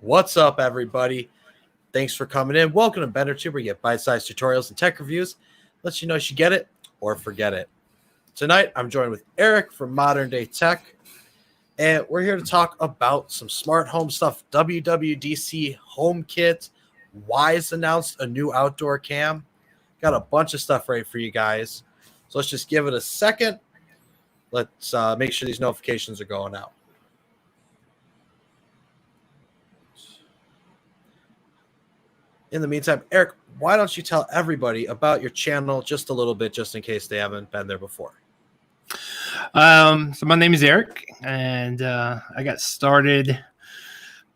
What's up, everybody? Thanks for coming in. Welcome to BenderTube, where you get bite-sized tutorials and tech reviews. Let you know you should get it or forget it. Tonight, I'm joined with Eric from ModernDayTech, and we're here to talk about some smart home stuff. WWDC Homekit. Wyze announced a new outdoor cam. Got a bunch of stuff ready for you guys. So let's just give it a second. Let's make sure these notifications are going out. In the meantime, Eric, why don't you tell everybody about your channel just a little bit, just in case they haven't been there before? So my name is Eric, and I got started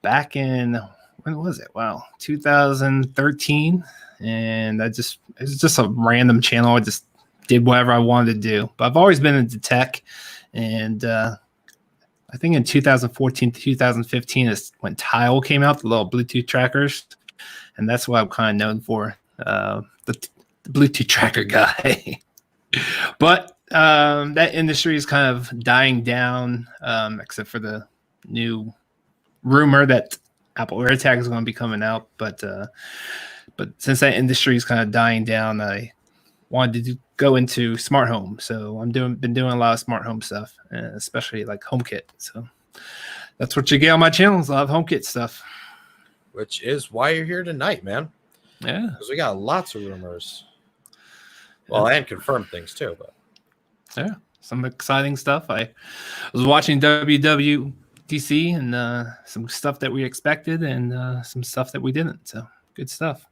back in, when was it? Wow, 2013. And it was just a random channel. I just did whatever I wanted to do. But I've always been into tech. And I think in 2014 to 2015 is when Tile came out, the little Bluetooth trackers. And that's what I'm kind of known for, the Bluetooth tracker guy. But that industry is kind of dying down, except for the new rumor that Apple AirTags is going to be coming out. But since that industry is kind of dying down, I wanted to go into smart home. So I've been doing a lot of smart home stuff, especially like HomeKit. So that's what you get on my channel, is a lot of HomeKit stuff. Which is why you're here tonight, man. Yeah. Because we got lots of rumors. Well, and confirmed things too, but yeah, some exciting stuff. I was watching WWDC and some stuff that we expected and some stuff that we didn't. So good stuff.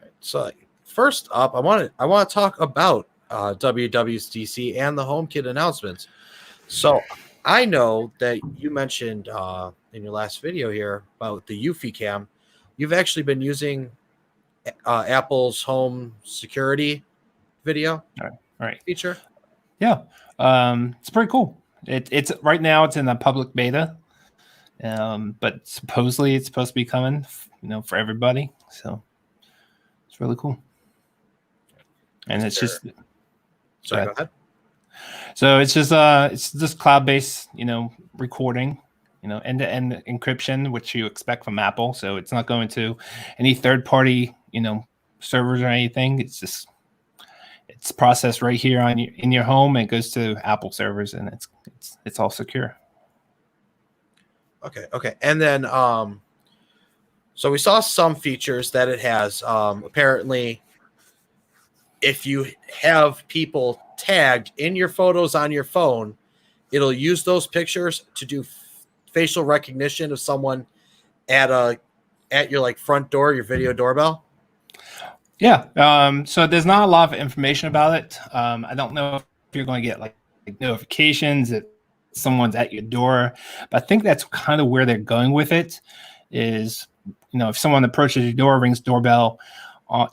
Right. So first up, I want to talk about WWDC and the HomeKit announcements. So I know that you mentioned in your last video here about the Eufy cam. You've actually been using Apple's home security video feature. Yeah, it's pretty cool. It's right now it's in the public beta, but supposedly it's supposed to be coming, for everybody. So it's really cool. And it's just sorry, go ahead. So it's just cloud-based, recording, end-to-end encryption, which you expect from Apple. So it's not going to any third-party, servers or anything. It's processed right here in your home. And it goes to Apple servers, and it's all secure. Okay. And then so we saw some features that it has. Apparently, if you have people tagged in your photos on your phone, it'll use those pictures to do facial recognition of someone at your front door, your video doorbell. Yeah. So there's not a lot of information about it. I don't know if you're going to get like notifications that someone's at your door, but I think that's kind of where they're going with it. Is if someone approaches your door, rings doorbell,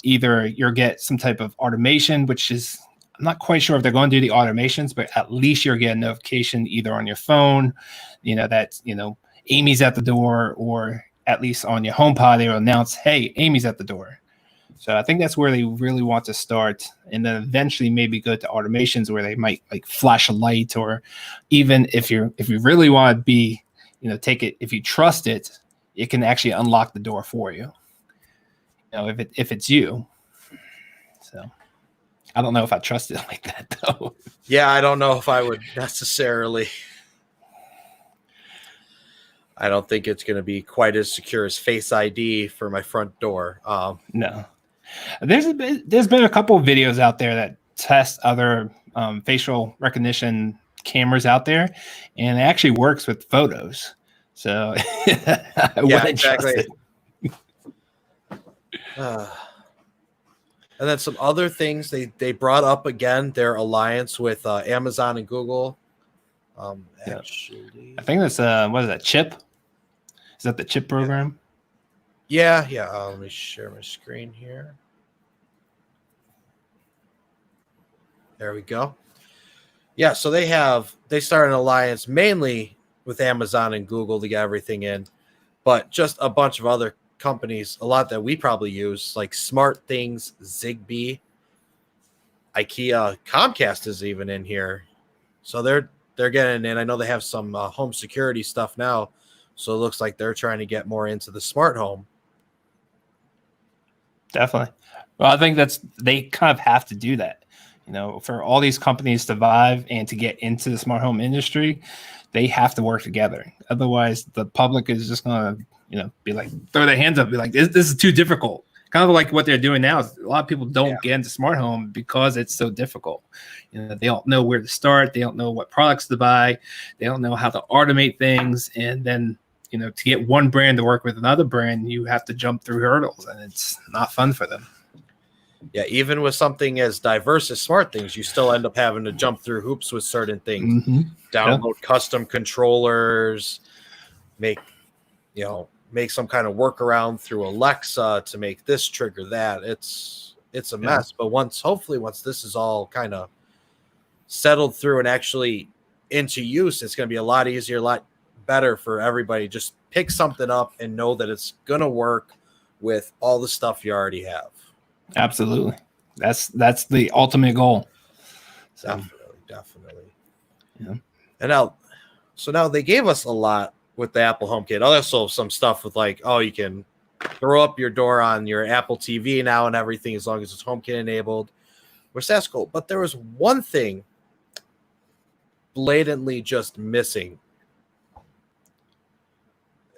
either you'll get some type of automation, which is, I'm not quite sure if they're going to do the automations, but at least you'll get a notification either on your phone, that, Amy's at the door, or at least on your HomePod, they will announce, hey, Amy's at the door. So I think that's where they really want to start. And then eventually maybe go to automations where they might like flash a light, or even if you really want to be, take it, if you trust it, it can actually unlock the door for you. If it's you. So I don't know if I trust it like that, though. Yeah, I don't know if I would necessarily. I don't think it's going to be quite as secure as Face ID for my front door. No. There's been a couple of videos out there that test other facial recognition cameras out there, and it actually works with photos. So I wouldn't exactly. trust it. And then some other things they brought up again, their alliance with Amazon and Google. Actually, I think that's what is that, Chip? Is that the Chip program? Yeah. Let me share my screen here. There we go. Yeah, so they started an alliance mainly with Amazon and Google to get everything in, but just a bunch of other companies, a lot that we probably use, like SmartThings, Zigbee, IKEA, Comcast is even in here. So they're getting in. I know they have some home security stuff now. So it looks like they're trying to get more into the smart home. Definitely. Well, I think they kind of have to do that. For all these companies to survive and to get into the smart home industry, they have to work together. Otherwise, the public is just going to, be like, throw their hands up, be like, this is too difficult. Kind of like what they're doing now. A lot of people don't get into smart home because it's so difficult. They don't know where to start. They don't know what products to buy. They don't know how to automate things. And then, to get one brand to work with another brand, you have to jump through hurdles, and it's not fun for them. Yeah, even with something as diverse as smart things, you still end up having to jump through hoops with certain things. Mm-hmm. Download custom controllers, make some kind of workaround through Alexa to make this trigger that. It's a mess. But once this is all kind of settled through and actually into use, it's going to be a lot easier, a lot better for everybody. Just pick something up and know that it's going to work with all the stuff you already have. Absolutely. That's the ultimate goal. So. Definitely. Yeah. And now they gave us a lot with the Apple HomeKit. Also some stuff with like, you can throw up your door on your Apple TV now and everything as long as it's HomeKit enabled. Which that's cool. But there was one thing blatantly just missing.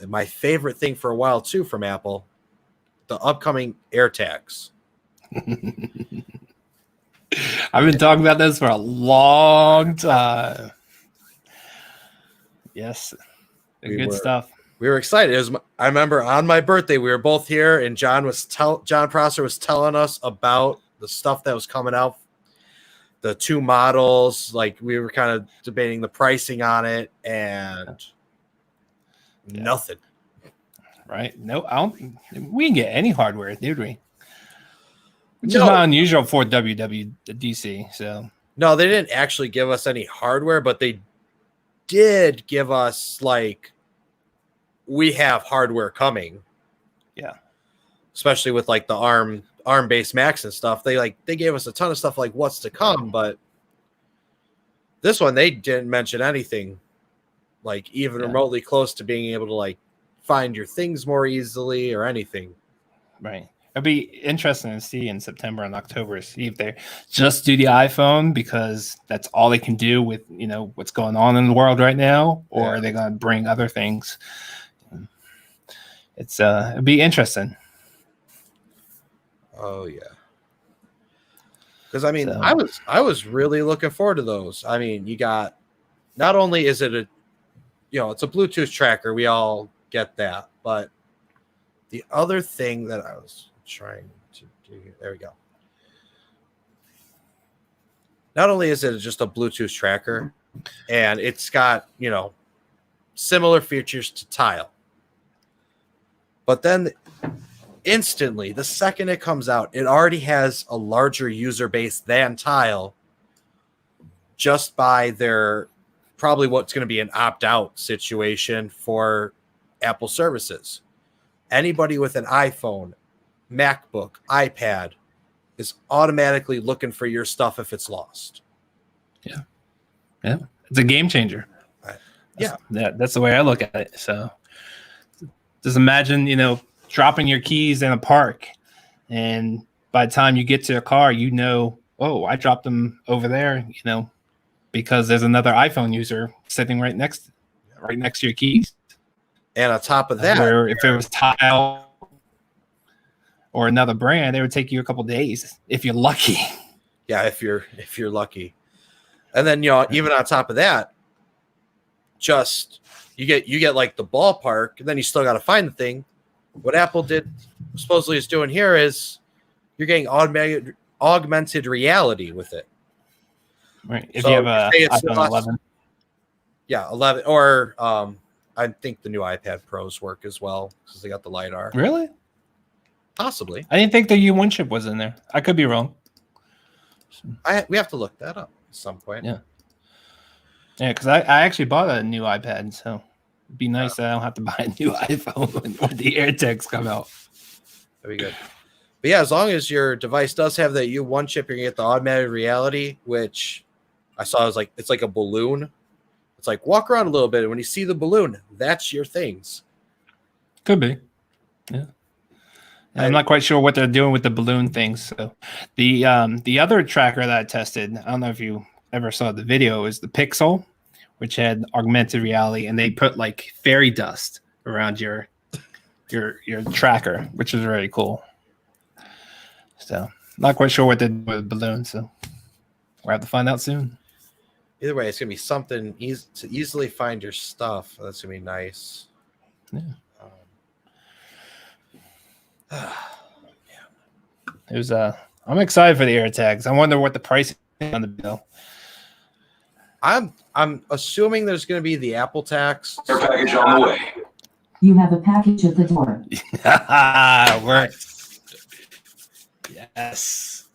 And my favorite thing for a while too from Apple, the upcoming AirTags. I've been talking about this for a long time. Yes, good stuff. We were excited. I remember on my birthday we were both here, and John Prosser was telling us about the stuff that was coming out, the two models. Like we were kind of debating the pricing on it, and nothing. Right? No, we didn't get any hardware, did we? Which is not unusual for WWDC. So no, they didn't actually give us any hardware, but they did give us we have hardware coming. Yeah, especially with like the ARM based Macs and stuff. They gave us a ton of stuff like what's to come, but this one they didn't mention anything like even remotely close to being able to find your things more easily or anything. Right. It'll be interesting to see in September and October, see if they just do the iPhone because that's all they can do with, what's going on in the world right now, or are they going to bring other things? It'll be interesting. Oh yeah. Because I was really looking forward to those. I mean, you got, not only is it it's a Bluetooth tracker, we all get that, but the other thing that I was trying to do here, there we go. Not only is it just a Bluetooth tracker, and it's got similar features to Tile, but then instantly, the second it comes out, it already has a larger user base than Tile, just by their probably what's going to be an opt-out situation for Apple services. Anybody with an iPhone, MacBook, iPad is automatically looking for your stuff if it's lost. Yeah. It's a game changer. That's the way I look at it. So just imagine, dropping your keys in a park, and by the time you get to a car, I dropped them over there, because there's another iPhone user sitting right next to your keys. And on top of that, where if it was Tile or another brand, it would take you a couple days if you're lucky. Yeah, if you're lucky. And then even on top of that, just you get like the ballpark, and then you still got to find the thing. What Apple supposedly is doing here is you're getting augmented reality with it. Right. If you have a iPhone 11. Yeah, 11 or I think the new iPad Pros work as well because they got the LiDAR. Really? Possibly. I didn't think the U1 chip was in there. I could be wrong. We have to look that up at some point. Yeah. Yeah, because I actually bought a new iPad, so it'd be nice that I don't have to buy a new iPhone when the AirTags come out. That'd be good. But yeah, as long as your device does have that U1 chip, you're gonna get the augmented reality, which I saw it's like a balloon. It's like walk around a little bit, and when you see the balloon, that's your things. Could be. Yeah. I'm not quite sure what they're doing with the balloon things. So the other tracker that I tested, I don't know if you ever saw the video, is the Pixel, which had augmented reality, and they put like fairy dust around your tracker, which is very cool. So not quite sure what they do with balloons, so we'll have to find out soon. Either way, it's gonna be something easy to easily find your stuff. That's gonna be nice. Yeah. It was I'm excited for the AirTags. I wonder what the price is on the bill. I'm assuming there's going to be the Apple tax. Your package on the way. You have a package at the door. Yes.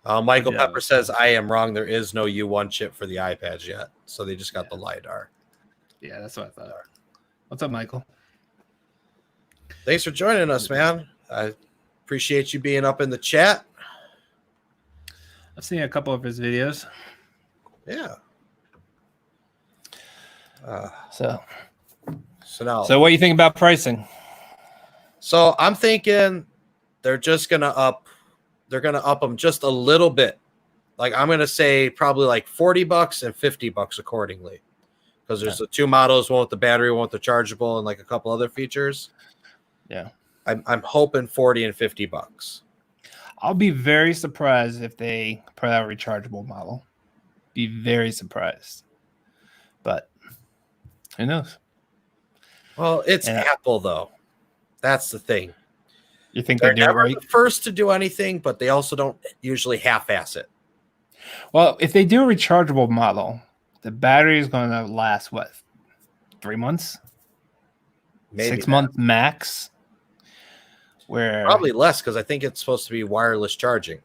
Michael Pepper says, I am wrong. There is no U1 chip for the iPads yet. So they just got the LiDAR. Yeah, that's what I thought. What's up, Michael? Thanks for joining us, man. I appreciate you being up in the chat. I've seen a couple of his videos. Yeah. So So what do you think about pricing? So I'm thinking they're just gonna up them just a little bit. Like I'm gonna say probably like $40 and $50 accordingly. Because there's the two models, one with the battery, one with the chargeable, and like a couple other features. Yeah. I'm hoping $40 and $50. I'll be very surprised if they put out a rechargeable model. Be very surprised. But who knows? Well, it's Apple though. That's the thing. You think They're they do it never right? the first to do anything, but they also don't usually half-ass it. Well, if they do a rechargeable model, the battery is going to last what? 3 months? Maybe 6 months max. Where probably less because I think it's supposed to be wireless charging.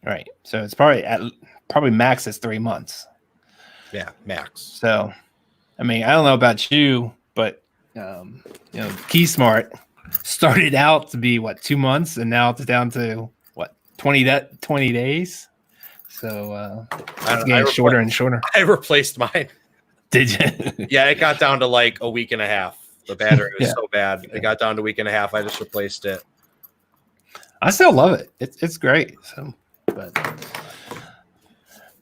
Right. So it's probably max is 3 months. Yeah, max. So, I mean, I don't know about you, but Key Smart started out to be 2 months, and now it's down to 20 days. So it's getting shorter and shorter. I replaced mine. Did you? Yeah, it got down to like a week and a half. The battery was so bad. It got down to a week and a half. I just replaced it. I still love it. It's great. So, but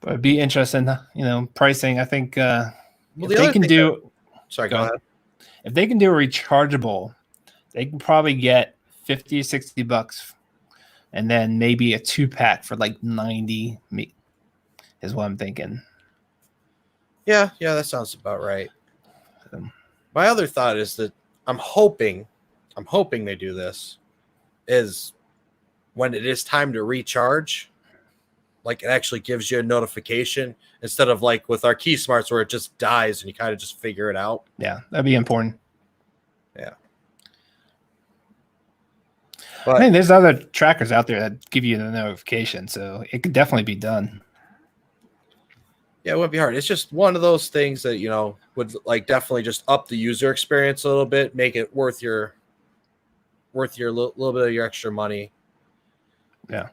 it'd be interesting, pricing. I think if they can do. Sorry, go ahead. If they can do a rechargeable, they can probably get $50, $60, and then maybe a 2-pack for like 90. Is what I'm thinking. Yeah, that sounds about right. My other thought is that I'm hoping they do this is when it is time to recharge, like it actually gives you a notification instead of like with our Key Smarts where it just dies and you kind of just figure it out. Yeah, that'd be important. Yeah. But I mean, there's other trackers out there that give you the notification, so it could definitely be done. Yeah, it wouldn't be hard. It's just one of those things that, would like definitely just up the user experience a little bit, make it worth your little bit of your extra money. Yeah.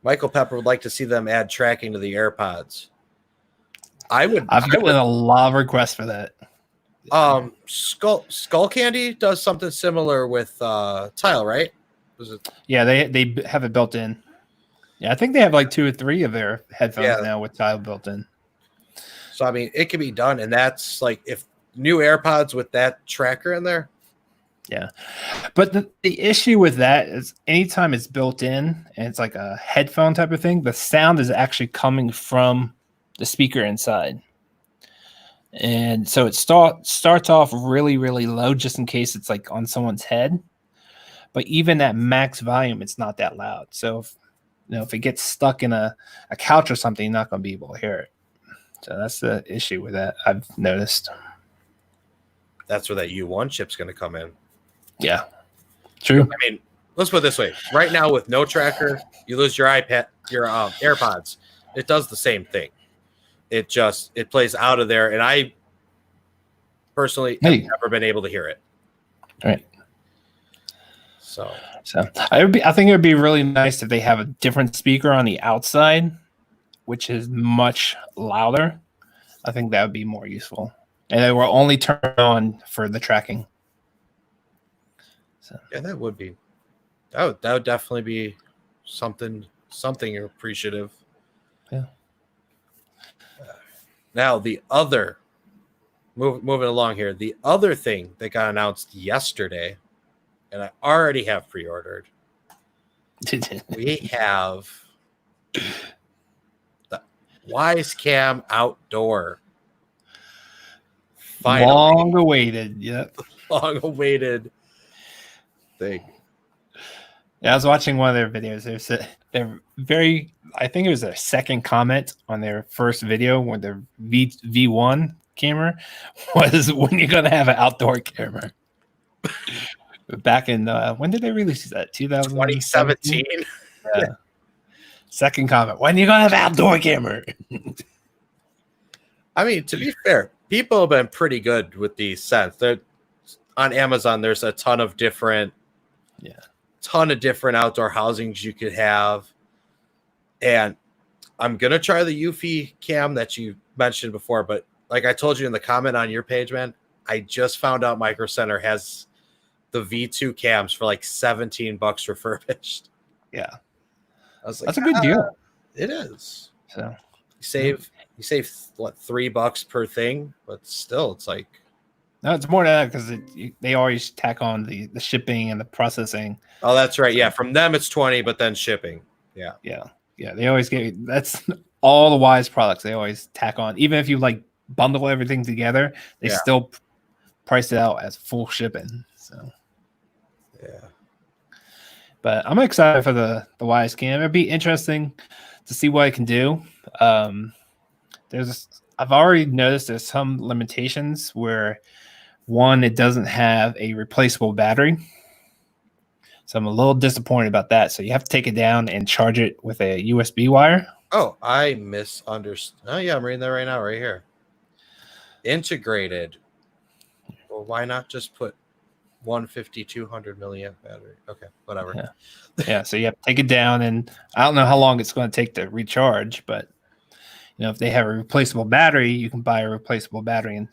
Michael Pepper would like to see them add tracking to the AirPods. I've gotten a lot of requests for that. Skull Candy does something similar with Tile, right? Yeah, they have it built in. Yeah, I think they have like 2 or 3 of their headphones now with Tile built in. So, I mean, it can be done. And that's like if new AirPods with that tracker in there. Yeah. But the issue with that is anytime it's built in and it's like a headphone type of thing, the sound is actually coming from the speaker inside. And so it starts off really, really low just in case it's like on someone's head. But even at max volume, it's not that loud. So if it gets stuck in a couch or something, you're not going to be able to hear it. So that's the issue with that I've noticed. That's where that U1 chip's going to come in. Yeah, true. I mean, let's put it this way. Right now with no tracker, you lose your AirPods. It does the same thing. It plays out of there. And I personally have never been able to hear it. Right. So I think it would be really nice if they have a different speaker on the outside, which is much louder, I think that would be more useful. And they were only turned on for the tracking. So Yeah, that would be. That would definitely be something appreciative. yeah. Now the other moving along here, the other thing that got announced yesterday, and I already have pre-ordered. We have the Wyze Outdoor. Finally, Long awaited. Yep. long awaited thing. Yeah, I was watching one of their videos. They're very. I think it was their second comment on their first video when their V1 camera was, "When you're gonna have an outdoor camera." Back in when did they release that? 2017. Yeah. Second comment: when you gonna have an outdoor camera? I mean, to be fair, people have been pretty good with these scents. They're on Amazon. There's a ton of different outdoor housings you could have. And I'm going to try the Eufy cam that you mentioned before. But like I told you in the comment on your page, man, I just found out Micro Center has the V2 cams for like $17 refurbished. Yeah. I was like, that's a good deal. It is. So you save what, $3 per thing, but still it's like, no, it's more than that because they always tack on the shipping and the processing. oh, that's right. Yeah, from them it's 20, but then shipping. Yeah. They always get, that's all the Wyze products. They always tack on, even if you like bundle everything together, they still price it out as full shipping. So yeah. But I'm excited for the Wyze cam. It'd be interesting to see what it can do. I've already noticed there's some limitations where, one, it doesn't have a replaceable battery. So I'm a little disappointed about that. So you have to take it down and charge it with a USB wire. Oh, I misunderstood. Oh, yeah, I'm reading that right now, right here. Integrated. Well, why not just put 150, 200 milliamp battery? Okay, whatever. Yeah, so you have to take it down, and I don't know how long it's going to take to recharge, but if they have a replaceable battery, you can buy a replaceable battery and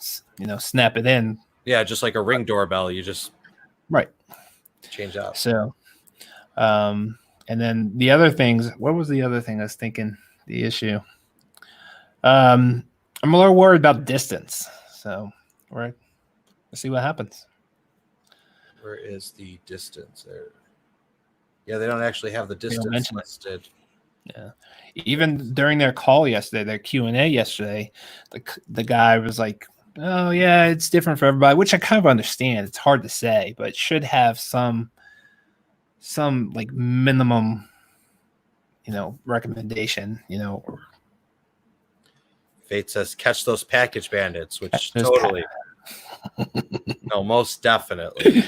snap it in. Yeah, just like a Ring doorbell, you just change out. So, and then the other things. What was the other thing I was thinking? The issue. I'm a little worried about distance. So, let's see what happens. Where is the distance there? Yeah, they don't actually have the distance listed. Yeah, even during their call yesterday, their Q&A yesterday, the guy was like, "Oh yeah, it's different for everybody," which I kind of understand. It's hard to say, but it should have some like minimum, recommendation. Fate says, "Catch those package bandits," which totally, no, most definitely.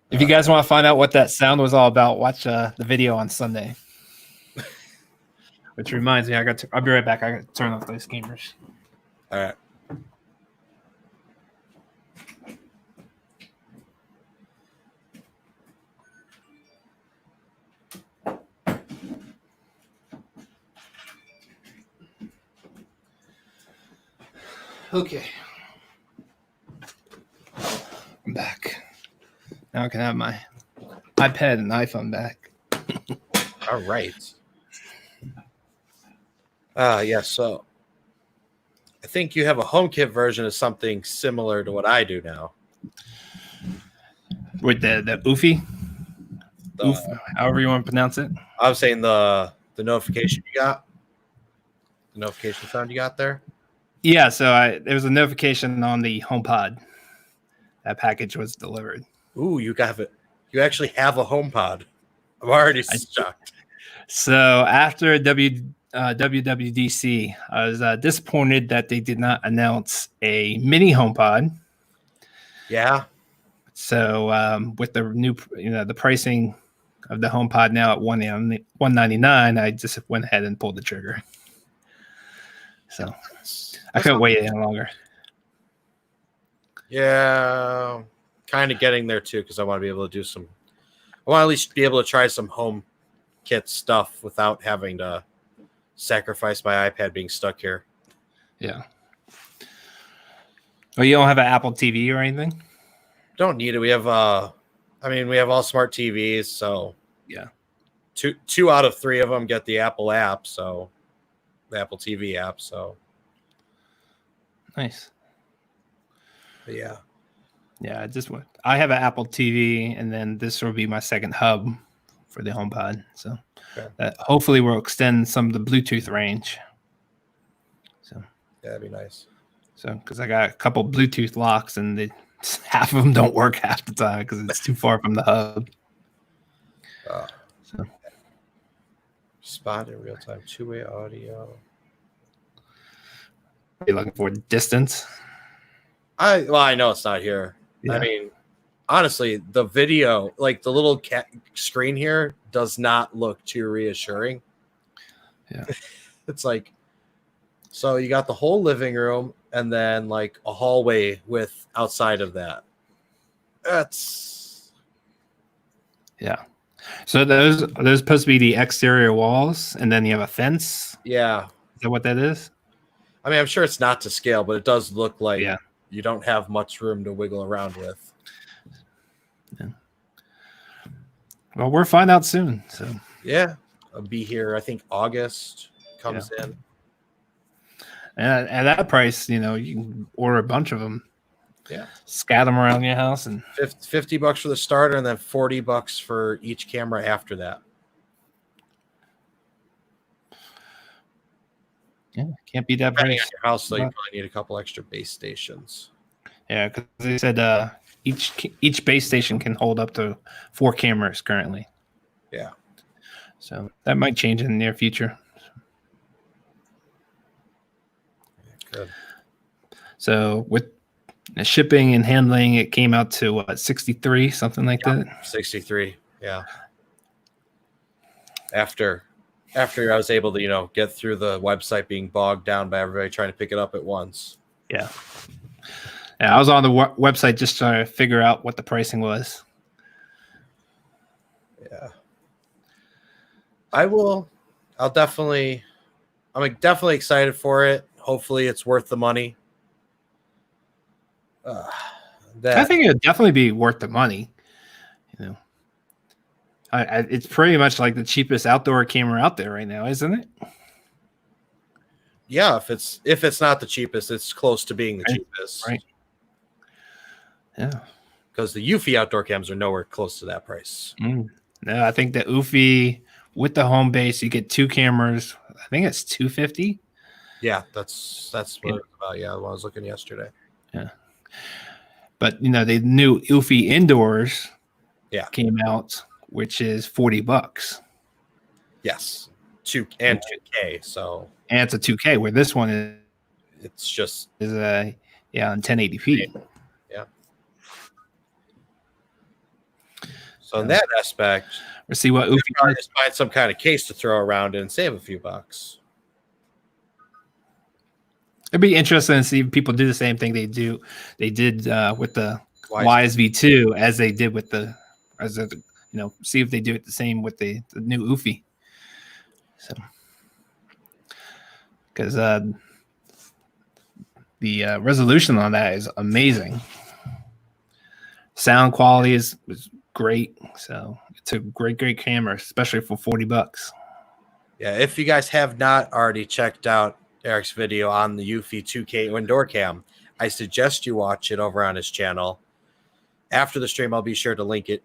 If you guys want to find out what that sound was all about, watch the video on Sunday. Which reminds me, I'll be right back. I got to turn off those gamers. All right. Okay. I'm back. Now I can have my iPad and iPhone back. All right. Yeah, so I think you have a HomeKit version of something similar to what I do now. With the Oofy? However you want to pronounce it. I was saying the notification you got. The notification sound you got there? Yeah, so there was a notification on the HomePod. That package was delivered. Ooh, you got it. You actually have a HomePod. I'm already shocked. So after WWDC, I was disappointed that they did not announce a mini HomePod. Yeah. So with the new, the pricing of the HomePod now at $199, I just went ahead and pulled the trigger. So I couldn't wait any longer. Yeah, kind of getting there too, because I want to be able to do some. I want to at least be able to try some HomeKit stuff without having to sacrifice my iPad being stuck here. Yeah. Well, you don't have an Apple TV or anything? Don't need it. We have we have all smart TVs, so Yeah. Two out of 3 of them get the Apple app, so the Apple TV app. So Nice. but yeah. Yeah, I have an Apple TV, and then this will be my second hub for the HomePod. So that hopefully will extend some of the Bluetooth range. So Yeah, that'd be nice. So because I got a couple Bluetooth locks, and half of them don't work half the time because it's too far from the hub. So spot in real time, 2-way audio. you're looking for distance. I know it's not here. Yeah. I mean, honestly, the video, like the little screen here, does not look too reassuring. Yeah. It's like, so you got the whole living room and then like a hallway with outside of that. That's Yeah. So those are supposed to be the exterior walls, and then you have a fence. yeah. Is that what that is? I mean, I'm sure it's not to scale, but it does look like Yeah. you don't have much room to wiggle around with. Yeah. Well, we'll find out soon. So Yeah. I'll be here, I think August comes in. and at that price, you can order a bunch of them. Yeah. Scatter them around your house, and $50 for the starter, and then $40 for each camera after that. yeah, can't beat that Depending price. on your house, though, you probably need a couple extra base stations. Yeah, because they said each base station can hold up to 4 cameras currently. Yeah. So that might change in the near future. Good. So with the shipping and handling, it came out to what, 63, something like that. 63. Yeah. After I was able to, get through the website being bogged down by everybody trying to pick it up at once. Yeah. Yeah, I was on the website just trying to figure out what the pricing was. Yeah. I'm definitely excited for it. Hopefully it's worth the money. I think it would definitely be worth the money. It's pretty much like the cheapest outdoor camera out there right now, isn't it? Yeah, if it's not the cheapest, it's close to being the cheapest. Right. Yeah. Because the Eufy outdoor cams are nowhere close to that price. No, I think the Eufy with the home base, you get 2 cameras. I think it's $250. Yeah, that's what it was about. Yeah, the one I was looking yesterday. Yeah. But the new Eufy indoors came out, which is $40. Yes. 2K. So and it's a 2K, where this one it's just is on 1080p. Yeah. So in that aspect, Let's see what we Eufy probably just find some kind of case to throw around and save a few bucks. It'd be interesting to see if people do the same thing they did with the Wyze V2 as they did with see if they do it the same with the new Eufy. So, because the resolution on that is amazing. Sound quality is great. So it's a great camera, especially for $40. Yeah, if you guys have not already checked out Eric's video on the Eufy 2K indoor cam, I suggest you watch it over on his channel. After the stream, I'll be sure to link it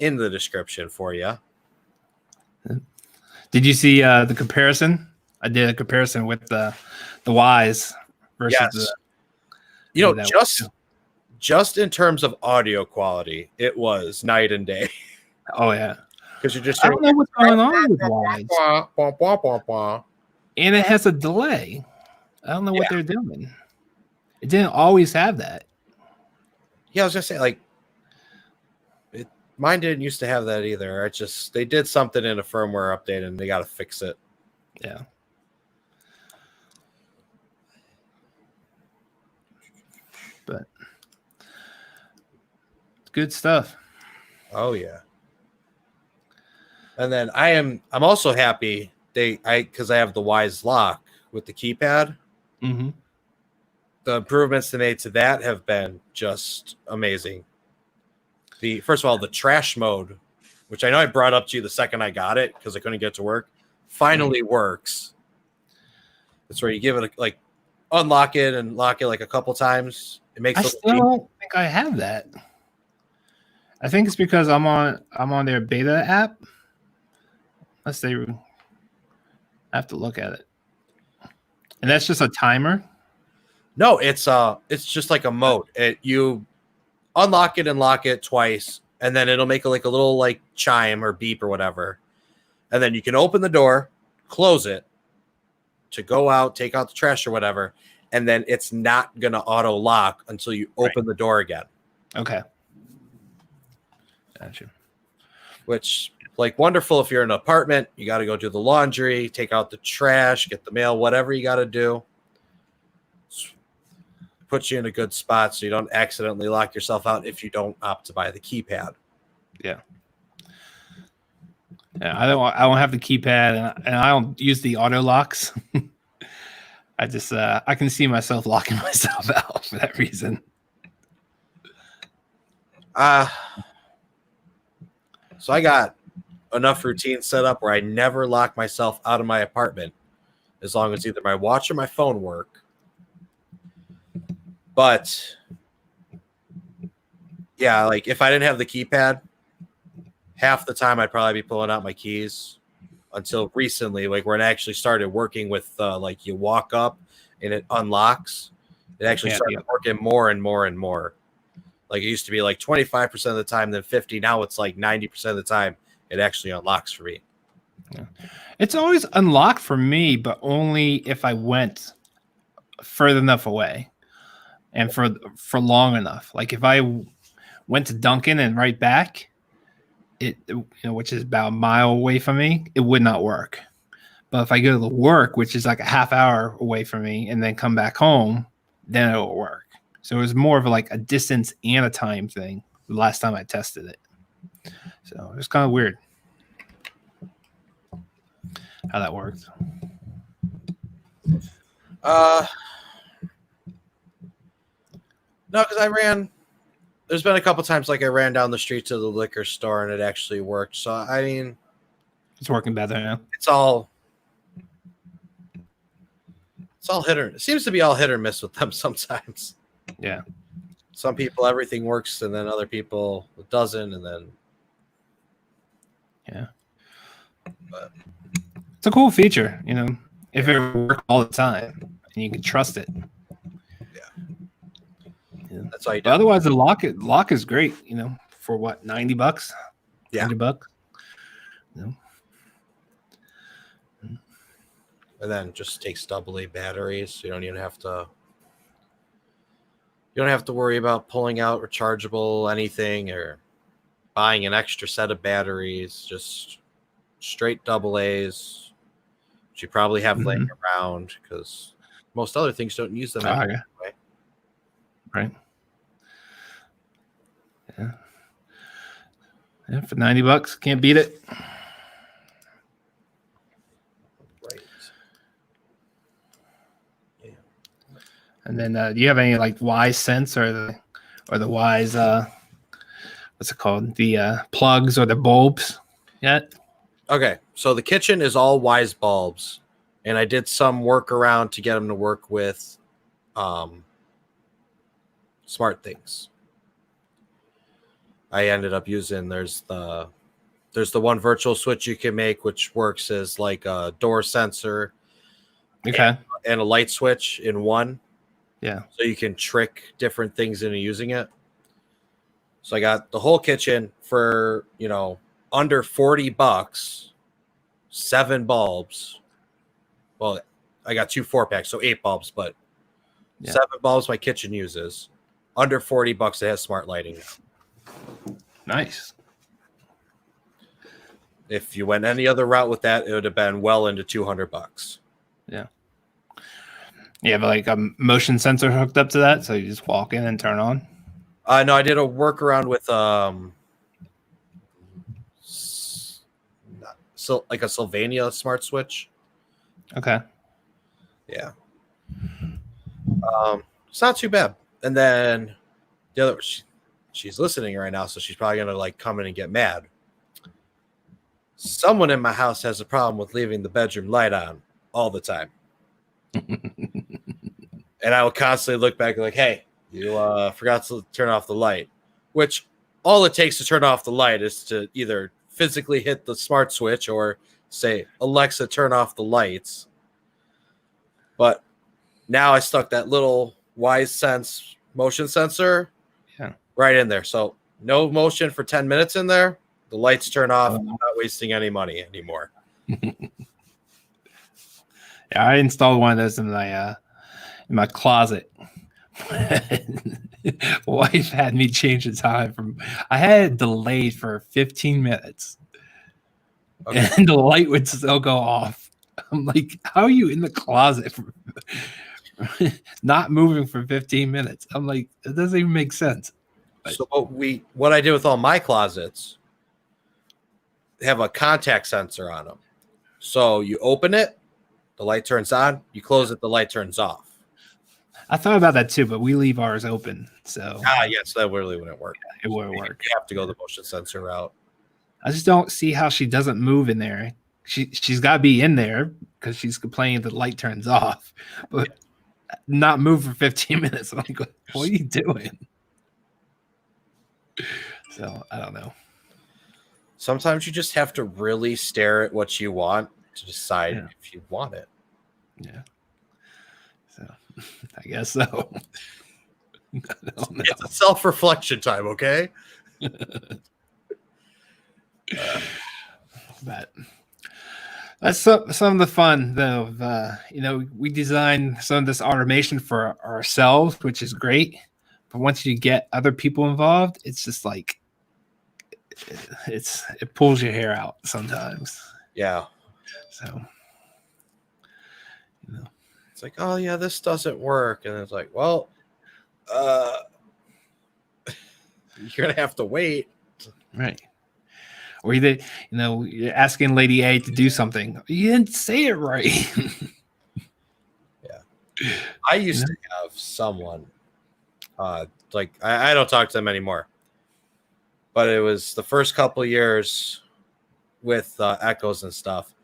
in the description for you. Did you see the comparison? I did a comparison with the Wyze versus just in terms of audio quality, it was night and day. Oh yeah, because you're just I don't know what's going on with Wyze. And it has a delay. I don't know what they're doing. It didn't always have that. Yeah, I was gonna say mine didn't used to have that either. They did something in a firmware update and they got to fix it. Yeah. But good stuff. Oh yeah. And then I'm also happy because I have the Wyze lock with the keypad. Mm-hmm. The improvements they made to that have been just amazing. First of all, the trash mode, which I know I brought up to you the second I got it because I couldn't get it to work, finally works. It's where you give it like unlock it and lock it like a couple times. It makes. I still don't think I have that. I think it's because I'm on their beta app. Unless they have to look at it, and that's just a timer. No, it's just like a mode. You unlock it and lock it twice, and then it'll make like a little like chime or beep or whatever, and then you can open the door, close it to go out, take out the trash or whatever, and then it's not gonna auto lock until you open the door again. Okay, gotcha. Which like wonderful if you're in an apartment, you got to go do the laundry, take out the trash, get the mail, whatever you got to do. Puts you in a good spot so you don't accidentally lock yourself out if you don't opt to buy the keypad. Yeah. Yeah, I don't have the keypad and I don't use the auto locks. I just I can see myself locking myself out for that reason. So I got enough routine set up where I never lock myself out of my apartment as long as either my watch or my phone work. But yeah, like if I didn't have the keypad, half the time I'd probably be pulling out my keys until recently, like when I actually started working with like you walk up and it unlocks. It actually started working more and more and more. Like it used to be like 25% of the time, then 50. Now it's like 90% of the time it actually unlocks for me. Yeah. It's always unlocked for me, but only if I went further enough away and for long enough. Like if I went to Dunkin' and right back, which is about a mile away from me, it would not work. But if I go to work, which is like a half hour away from me, and then come back home, then it will work. So it was more of like a distance and a time thing the last time I tested it. So it was kind of weird how that worked. No, because there's been a couple times like I ran down the street to the liquor store and it actually worked. So, I mean, it's working better now. It's all it seems to be all hit or miss with them sometimes. Yeah. Some people, everything works, and then other people, it doesn't, and then. Yeah. But it's a cool feature, if it works all the time and you can trust it. Yeah. That's all you do. But otherwise, the lock is great, for what, $90? Yeah. $90. And then just takes AA batteries. So you don't have to worry about pulling out rechargeable anything or buying an extra set of batteries. Just straight AA's, which you probably have laying around because most other things don't use them anyway. Right. Yeah. Yeah, for $90, can't beat it. Right. Yeah. And then, do you have any like Wyze Sense or the Wyze what's it called? The plugs or the bulbs yet? Okay, so the kitchen is all Wyze bulbs, and I did some workaround to get them to work with smart things. I ended up using there's the one virtual switch you can make, which works as like a door sensor, okay, and a light switch in one. Yeah, so you can trick different things into using it. So I got the whole kitchen for under $40, 7 bulbs. Well, I got 2 4-packs, so 8 bulbs, but 7 bulbs my kitchen uses. Under $40, it has smart lighting now. Nice. If you went any other route with that, it would have been well into $200. Yeah. You have like a motion sensor hooked up to that, so you just walk in and turn on? No, I did some like a Sylvania smart switch. Okay. Yeah. It's not too bad. And then the other, she's listening right now, so she's probably gonna like come in and get mad. Someone in my house has a problem with leaving the bedroom light on all the time. And I will constantly look back like, hey, you forgot to turn off the light. Which all it takes to turn off the light is to either physically hit the smart switch or say, Alexa, turn off the lights. But now I stuck that little Wyze Sense motion sensor right in there. So no motion for 10 minutes in there. The lights turn off. I'm not wasting any money anymore. Yeah, I installed one of those in my closet. Wife had me change the time from. I had it delayed for 15 minutes, and the light would still go off. I'm like, "How are you in the closet for not moving for 15 minutes?" I'm like, "It doesn't even make sense." But, so what I did with all my closets, have a contact sensor on them. So you open it, the light turns on. You close it, the light turns off. I thought about that too, but we leave ours open. So yes, that really wouldn't work. It wouldn't work. You have to go the motion sensor route. I just don't see how she doesn't move in there. She's got to be in there because she's complaining that the light turns off, but not move for 15 minutes. I'm like, what are you doing? So I don't know. Sometimes you just have to really stare at what you want to decide if you want it. Yeah. So I guess so. It's a self-reflection time, okay? But that's some of the fun, though. We design some of this automation for ourselves, which is great. But once you get other people involved, it's just like it pulls your hair out sometimes. Yeah. So it's like, oh yeah, this doesn't work, and it's like, well, you're gonna have to wait, right? Or you're asking Lady A to do something. You didn't say it right. Yeah. I used to have someone, like I don't talk to them anymore, but it was the first couple of years with echoes and stuff.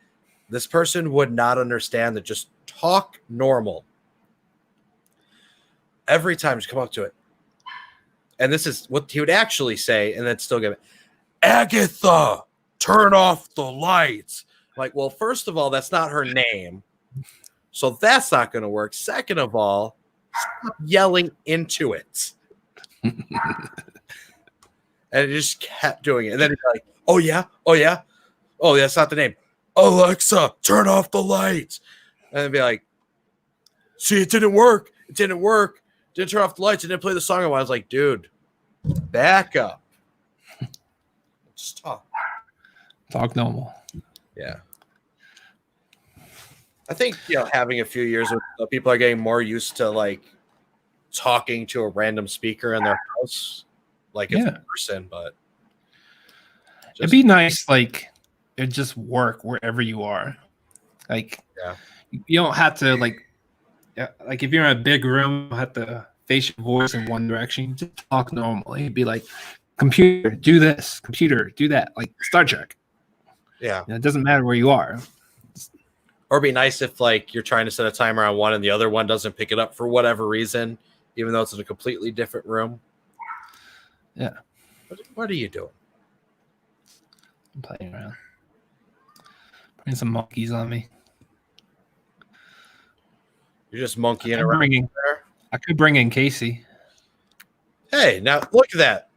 This person would not understand that just talk normal. Every time you come up to it. And this is what he would actually say, and then still give it, Agatha, turn off the lights. Like, well, first of all, that's not her name. So that's not going to work. Second of all, stop yelling into it. And it just kept doing it. And then he'd be like, oh, yeah. Oh, that's not the name. Alexa, turn off the lights. And it'd be like, see, it didn't work. Didn't turn off the lights. It didn't play the song. I was like, dude, back up. Just talk. Talk normal. Yeah. I think, having a few years with people are getting more used to like talking to a random speaker in their house, like it's a person, but it'd be nice, like it just work wherever you are. Like, you don't have to like if you're in a big room, you don't have to face your voice in one direction. You just talk normally. It'd be like, computer, do this. Computer, do that. Like Star Trek. Yeah. It doesn't matter where you are. Or it'd be nice if like you're trying to set a timer on one and the other one doesn't pick it up for whatever reason, even though it's in a completely different room. Yeah. What are you doing? I'm playing around. Putting some monkeys on me. You're just monkeying around there. I could bring in Casey. Hey, now look at that.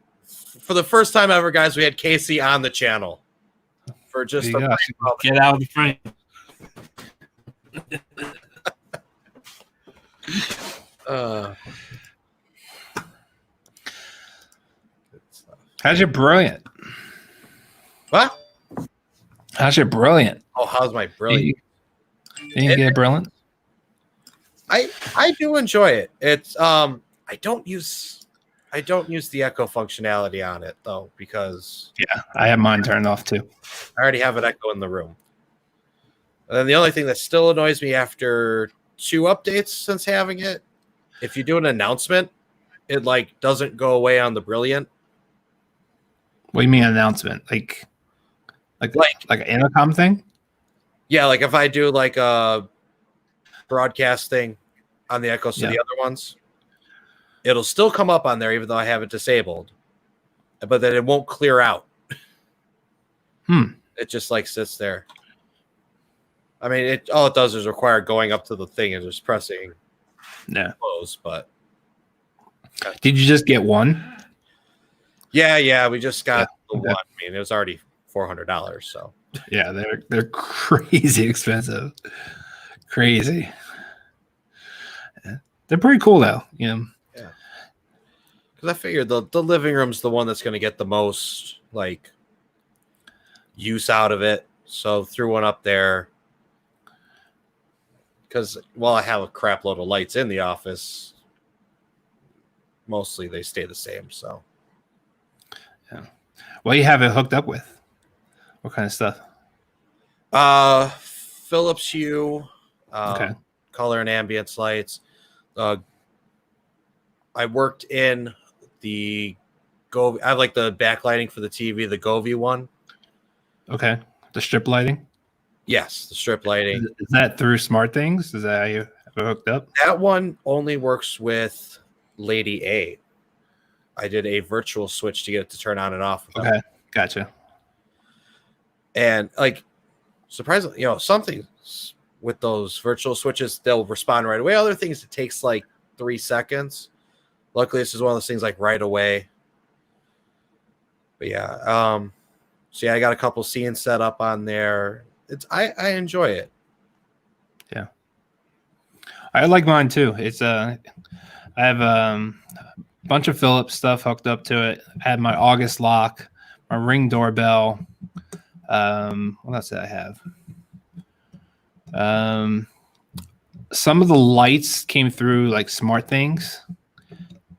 For the first time ever, guys, we had Casey on the channel. For just get out of the frame. How's your brilliant? What? How's your brilliant? Oh, how's my brilliant? You get brilliant? I do enjoy it. It's I don't use I don't use the Echo functionality on it though, because Yeah, I have mine turned off too. I already have an Echo in the room. And then the only thing that still annoys me after 2 updates since having it, if you do an announcement, it like doesn't go away on the Brilliant. What do you mean announcement? Like an intercom thing? Yeah, like if I do like a broadcast thing on the Echoes to the other ones, it'll still come up on there even though I have it disabled, but then it won't clear out. It just like sits there. I mean, all it does is require going up to the thing and just pressing close. But did you just get one? Yeah, we just got the one. I mean, it was already $400, so yeah, they're crazy expensive, crazy. Yeah. They're pretty cool though, you know. Yeah, because I figured the living room's the one that's going to get the most like use out of it, so threw one up there. Because while I have a crap load of lights in the office, mostly they stay the same. So, yeah. What do you have it hooked up with? What kind of stuff? Philips Hue, color and ambience lights. I worked in the Go. I have like the backlighting for the TV, the Govee one. Okay, the strip lighting. Yes, the strip lighting. Is that through Smart Things? Is that how you have it hooked up? That one only works with Lady A. I did a virtual switch to get it to turn on and off. Okay, gotcha. And like, surprisingly, something with those virtual switches, they'll respond right away. Other things, it takes like 3 seconds. Luckily, this is one of those things like right away. But yeah, so yeah, I got a couple scenes set up on there. I enjoy it. Yeah, I like mine too. It's I have a bunch of Philips stuff hooked up to it. I had my August lock, my Ring doorbell. What else did I have? Some of the lights came through like Smart Things.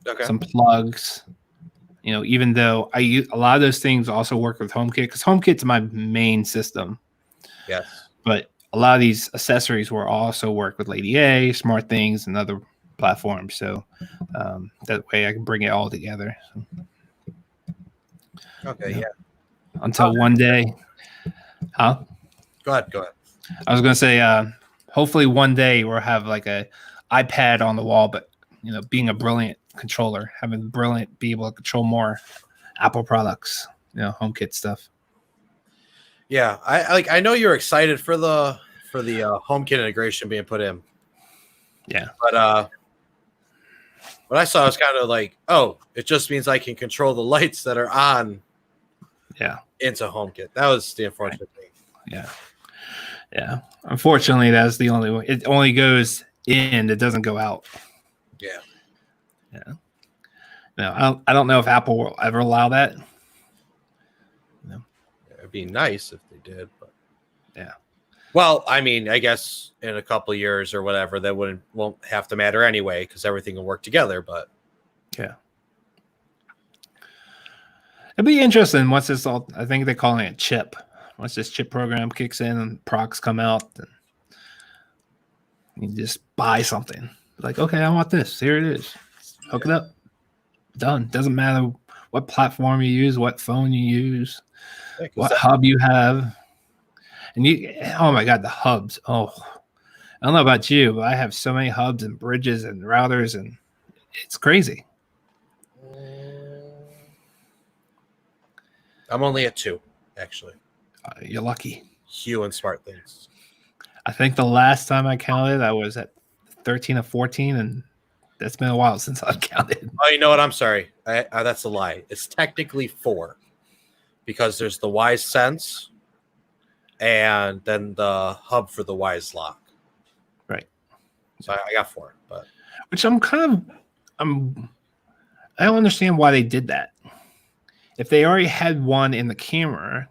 Okay. Some plugs. You know, even though I use a lot of those things also work with HomeKit because HomeKit's my main system. Yes. But a lot of these accessories will also work with Lady A, Smart Things, and other platforms. So that way I can bring it all together. So, okay. Yeah. Until one day. Huh? Go ahead. I was going to say, hopefully one day we'll have like a iPad on the wall, but being a Brilliant controller, having Brilliant be able to control more Apple products, HomeKit stuff. Yeah, I know you're excited for the HomeKit integration being put in. Yeah, but what I saw was kind of like, oh, it just means I can control the lights that are on. Yeah, into HomeKit. That was the unfortunate thing. Yeah. Unfortunately, that's the only way. It only goes in; it doesn't go out. Yeah. No, I don't know if Apple will ever allow that. No. It'd be nice if they did, but yeah. Well, I mean, I guess in a couple of years or whatever, that won't have to matter anyway because everything will work together. But yeah, it'd be interesting once this all. I think they're calling it chip. Once this chip program kicks in and products come out, and you just buy something. Like, okay, I want this. Here it is. Hook it up. Done. Doesn't matter what platform you use, what phone you use, what hub you have. And oh my God, the hubs. Oh, I don't know about you, but I have so many hubs and bridges and routers, and it's crazy. I'm only at 2, actually. You're lucky. Hue and Smart Things. I think the last time I counted, I was at 13 or 14, and that's been a while since I've counted. Oh, you know what? I'm sorry. That's a lie. It's technically 4 because there's the Wyze Sense and then the hub for the Wyze Lock. Right. So I got 4, but which I don't understand why they did that. If they already had one in the camera,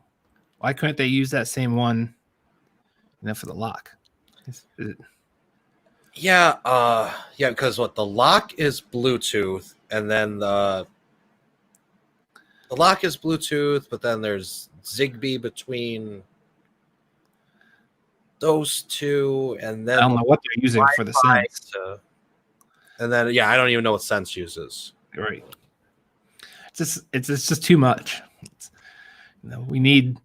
why couldn't they use that same one, for the lock? Yeah, because the lock is Bluetooth and then the lock is Bluetooth, but then there's Zigbee between those two, and then I don't know what they're using for the Wi-Fi Sense. and then I don't even know what Sense uses. Right. It's just too much. We need.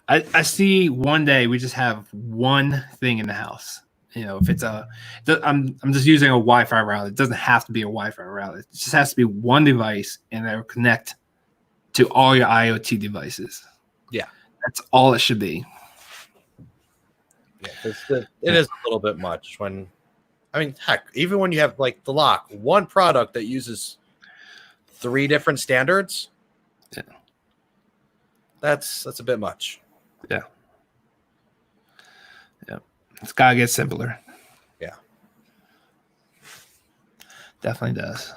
I see one day we just have one thing in the house. If it's I'm just using a Wi-Fi router. It doesn't have to be a Wi-Fi router. It just has to be one device, and it'll connect to all your IoT devices. Yeah, that's all it should be. Yeah, it is a little bit much when. I mean, heck, even when you have like the lock, one product that uses 3 different standards. Yeah. That's a bit much. Yeah. Yeah. It's gotta get simpler. Yeah. Definitely does.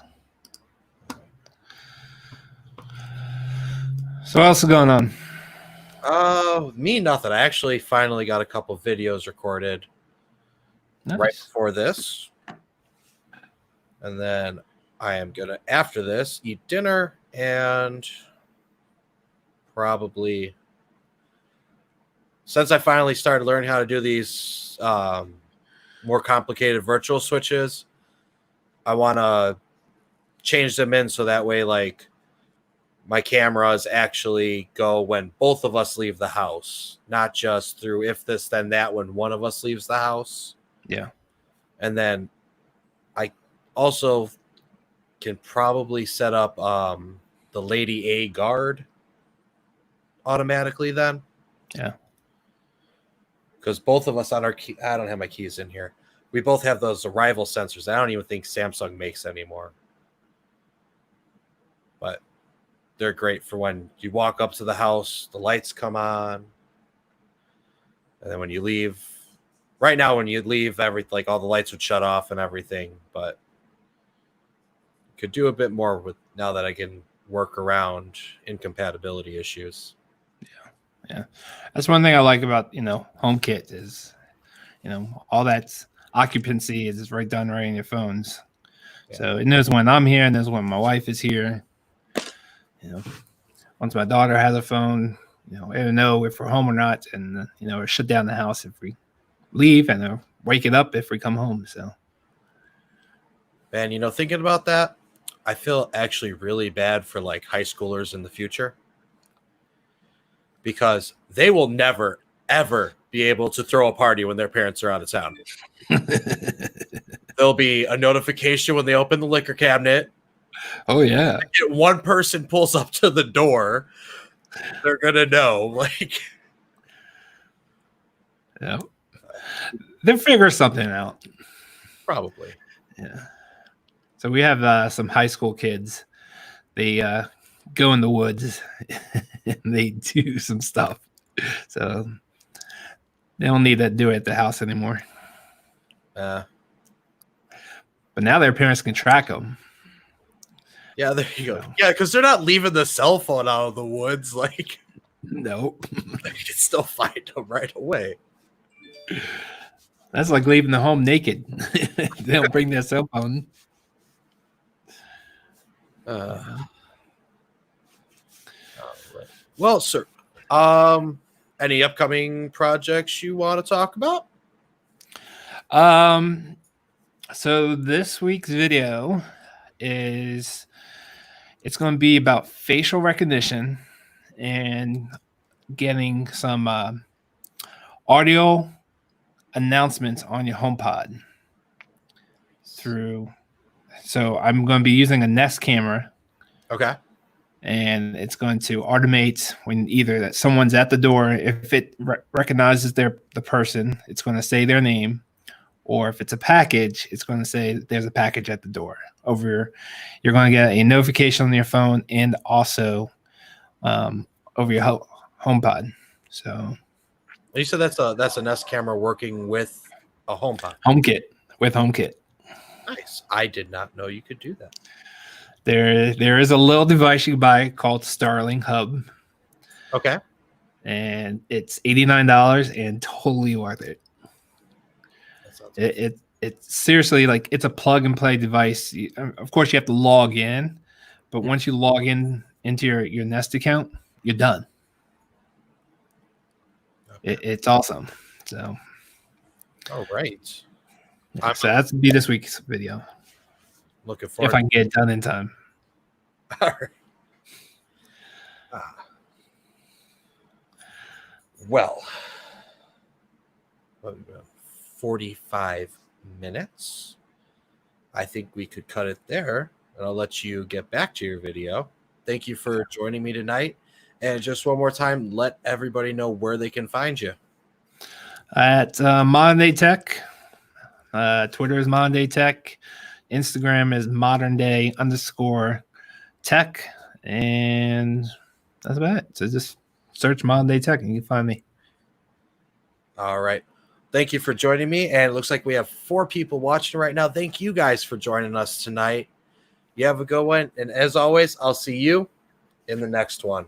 So what else is going on? Me nothing. I actually finally got a couple videos recorded. Nice. Right before this, and then I am gonna, after this, eat dinner and probably, since I finally started learning how to do these more complicated virtual switches, I want to change them in so that way, like, my cameras actually go when both of us leave the house, not just through if this then that when one of us leaves the house. Yeah. And then I also can probably set up the Lady A guard automatically then. Yeah. Because both of us on our key, I don't have my keys in here. We both have those arrival sensors. I don't even think Samsung makes anymore. But they're great for when you walk up to the house, the lights come on. And then when you leave, right now, when you leave, like all the lights would shut off and everything, but could do a bit more with now that I can work around incompatibility issues. Yeah. That's one thing I like about, HomeKit is, all that occupancy is right done right in your phones. Yeah. So it knows when I'm here and knows when my wife is here. Once my daughter has a phone, it'll know if we're home or not, and it'll shut down the house if we leave, and they'll wake it up if we come home. So, man, thinking about that, I feel actually really bad for like high schoolers in the future, because they will never ever be able to throw a party when their parents are out of town. There'll be a notification when they open the liquor cabinet. Oh yeah, one person pulls up to the door, they're gonna know. Like, yeah. They'll figure something out. Probably. Yeah. So we have some high school kids. They go in the woods and they do some stuff. So they don't need to do it at the house anymore. But now their parents can track them. Yeah, there you go. Yeah, because they're not leaving the cell phone out of the woods. Like, nope. They can still find them right away. That's like leaving the home naked. They don't bring their cell phone. Well, sir, any upcoming projects you want to talk about? So this week's video it's going to be about facial recognition and getting some audio announcements on your HomePod through. So I'm going to be using a Nest camera. Okay. And it's going to automate when either that someone's at the door. If it recognizes the person, it's going to say their name. Or if it's a package, it's going to say there's a package at the door. You're going to get a notification on your phone and also over your HomePod. So you said that's a Nest camera working with a HomePod. HomeKit. Nice. I did not know you could do that. There is a little device you can buy called Starlink Hub. Okay. And it's $89 and totally worth it. It's it's seriously like it's a plug and play device. Of course, you have to log in, but once you log in into your Nest account, you're done. It's awesome. So, all right. So that's be this week's video. Looking forward. If I can get it done in time. All right. Well, 45 minutes. I think we could cut it there, and I'll let you get back to your video. Thank you for joining me tonight. And just one more time, let everybody know where they can find you. At ModernDayTech. Twitter is ModernDayTech. Instagram is ModernDay_tech. And that's about it. So just search ModernDayTech and you can find me. All right. Thank you for joining me. And it looks like we have 4 people watching right now. Thank you guys for joining us tonight. You have a good one. And as always, I'll see you in the next one.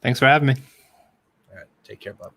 Thanks for having me. All right. Take care, bud.